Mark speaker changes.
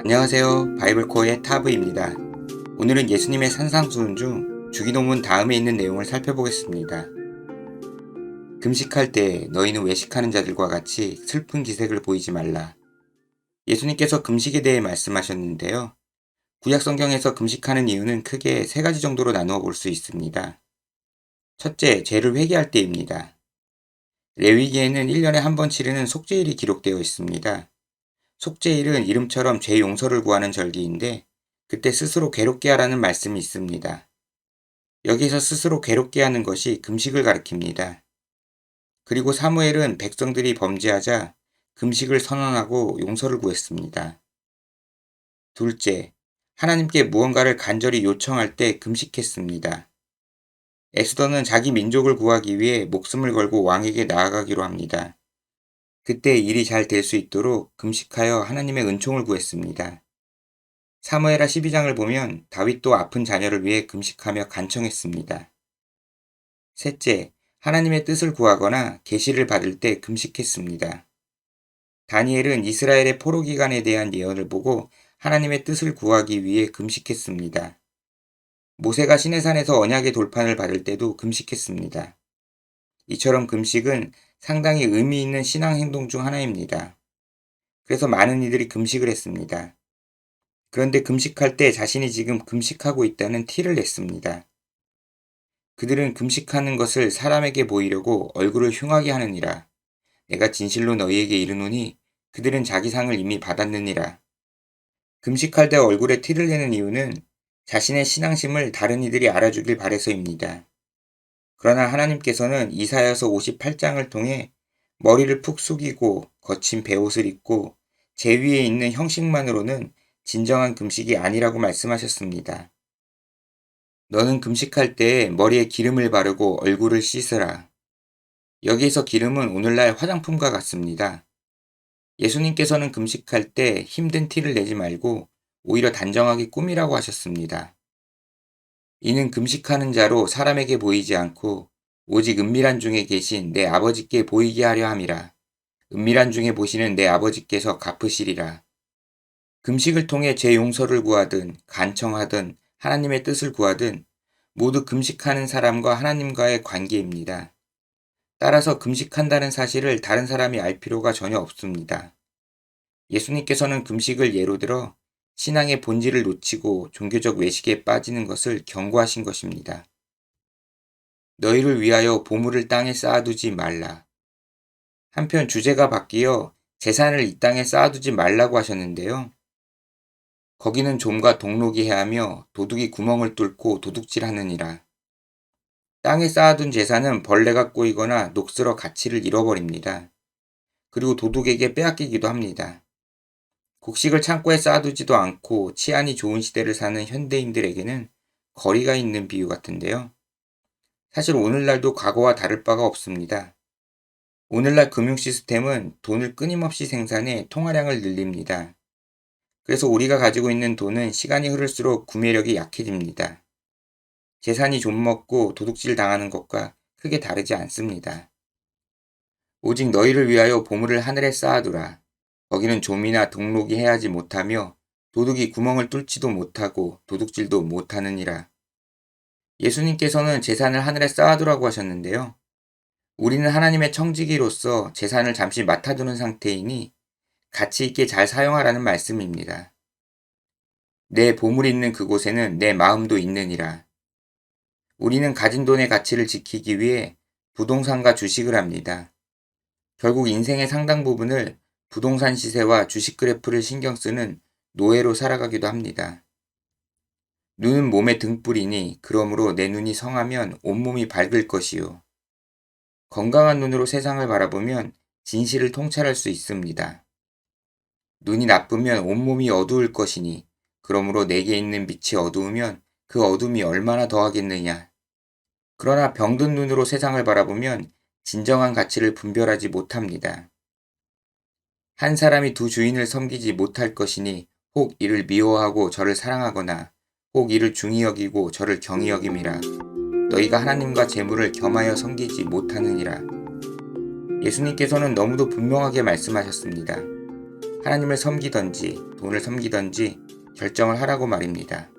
Speaker 1: 안녕하세요. 바이블코어의 타브입니다. 오늘은 예수님의 산상수훈 중 주기도문 다음에 있는 내용을 살펴보겠습니다. 금식할 때 너희는 외식하는 자들과 같이 슬픈 기색을 보이지 말라. 예수님께서 금식에 대해 말씀하셨는데요. 구약 성경에서 금식하는 이유는 크게 세 가지 정도로 나누어 볼 수 있습니다. 첫째, 죄를 회개할 때입니다. 레위기에는 1년에 한 번 치르는 속죄일이 기록되어 있습니다. 속죄일은 이름처럼 죄 용서를 구하는 절기인데 그때 스스로 괴롭게 하라는 말씀이 있습니다. 여기서 스스로 괴롭게 하는 것이 금식을 가리킵니다. 그리고 사무엘은 백성들이 범죄하자 금식을 선언하고 용서를 구했습니다. 둘째, 하나님께 무언가를 간절히 요청할 때 금식했습니다. 에스더는 자기 민족을 구하기 위해 목숨을 걸고 왕에게 나아가기로 합니다. 그때 일이 잘 될 수 있도록 금식하여 하나님의 은총을 구했습니다. 사무엘하 12장을 보면 다윗도 아픈 자녀를 위해 금식하며 간청했습니다. 셋째, 하나님의 뜻을 구하거나 계시를 받을 때 금식했습니다. 다니엘은 이스라엘의 포로 기간에 대한 예언을 보고 하나님의 뜻을 구하기 위해 금식했습니다. 모세가 시내산에서 언약의 돌판을 받을 때도 금식했습니다. 이처럼 금식은 상당히 의미 있는 신앙 행동 중 하나입니다. 그래서 많은 이들이 금식을 했습니다. 그런데 금식할 때 자신이 지금 금식하고 있다는 티를 냈습니다. 그들은 금식하는 것을 사람에게 보이려고 얼굴을 흉하게 하느니라. 내가 진실로 너희에게 이르노니 그들은 자기 상을 이미 받았느니라. 금식할 때 얼굴에 티를 내는 이유는 자신의 신앙심을 다른 이들이 알아주길 바래서입니다. 그러나 하나님께서는 이사야서 58장을 통해 머리를 푹 숙이고 거친 베옷을 입고 제 위에 있는 형식만으로는 진정한 금식이 아니라고 말씀하셨습니다. 너는 금식할 때 머리에 기름을 바르고 얼굴을 씻으라. 여기에서 기름은 오늘날 화장품과 같습니다. 예수님께서는 금식할 때 힘든 티를 내지 말고 오히려 단정하게 꾸미라고 하셨습니다. 이는 금식하는 자로 사람에게 보이지 않고 오직 은밀한 중에 계신 내 아버지께 보이게 하려 함이라. 은밀한 중에 보시는 내 아버지께서 갚으시리라. 금식을 통해 제 용서를 구하든 간청하든 하나님의 뜻을 구하든 모두 금식하는 사람과 하나님과의 관계입니다. 따라서 금식한다는 사실을 다른 사람이 알 필요가 전혀 없습니다. 예수님께서는 금식을 예로 들어 신앙의 본질을 놓치고 종교적 외식에 빠지는 것을 경고하신 것입니다. 너희를 위하여 보물을 땅에 쌓아두지 말라. 한편 주제가 바뀌어 재산을 이 땅에 쌓아두지 말라고 하셨는데요. 거기는 좀과 동록이 해하며 도둑이 구멍을 뚫고 도둑질하느니라. 땅에 쌓아둔 재산은 벌레가 꼬이거나 녹슬어 가치를 잃어버립니다. 그리고 도둑에게 빼앗기기도 합니다. 곡식을 창고에 쌓아두지도 않고 치안이 좋은 시대를 사는 현대인들에게는 거리가 있는 비유 같은데요. 사실 오늘날도 과거와 다를 바가 없습니다. 오늘날 금융 시스템은 돈을 끊임없이 생산해 통화량을 늘립니다. 그래서 우리가 가지고 있는 돈은 시간이 흐를수록 구매력이 약해집니다. 재산이 좀먹고 도둑질 당하는 것과 크게 다르지 않습니다. 오직 너희를 위하여 보물을 하늘에 쌓아두라. 거기는 좀이나 동록이 해하지 못하며 도둑이 구멍을 뚫지도 못하고 도둑질도 못하느니라. 예수님께서는 재산을 하늘에 쌓아두라고 하셨는데요. 우리는 하나님의 청지기로서 재산을 잠시 맡아두는 상태이니 가치 있게 잘 사용하라는 말씀입니다. 내 보물이 있는 그곳에는 내 마음도 있느니라. 우리는 가진 돈의 가치를 지키기 위해 부동산과 주식을 합니다. 결국 인생의 상당 부분을 부동산 시세와 주식 그래프를 신경 쓰는 노예로 살아가기도 합니다. 눈은 몸의 등불이니 그러므로 내 눈이 성하면 온몸이 밝을 것이요. 건강한 눈으로 세상을 바라보면 진실을 통찰할 수 있습니다. 눈이 나쁘면 온몸이 어두울 것이니 그러므로 내게 있는 빛이 어두우면 그 어둠이 얼마나 더하겠느냐. 그러나 병든 눈으로 세상을 바라보면 진정한 가치를 분별하지 못합니다. 한 사람이 두 주인을 섬기지 못할 것이니 혹 이를 미워하고 저를 사랑하거나 혹 이를 중히 여기고 저를 경히 여김이라. 너희가 하나님과 재물을 겸하여 섬기지 못하느니라. 예수님께서는 너무도 분명하게 말씀하셨습니다. 하나님을 섬기던지 돈을 섬기던지 결정을 하라고 말입니다.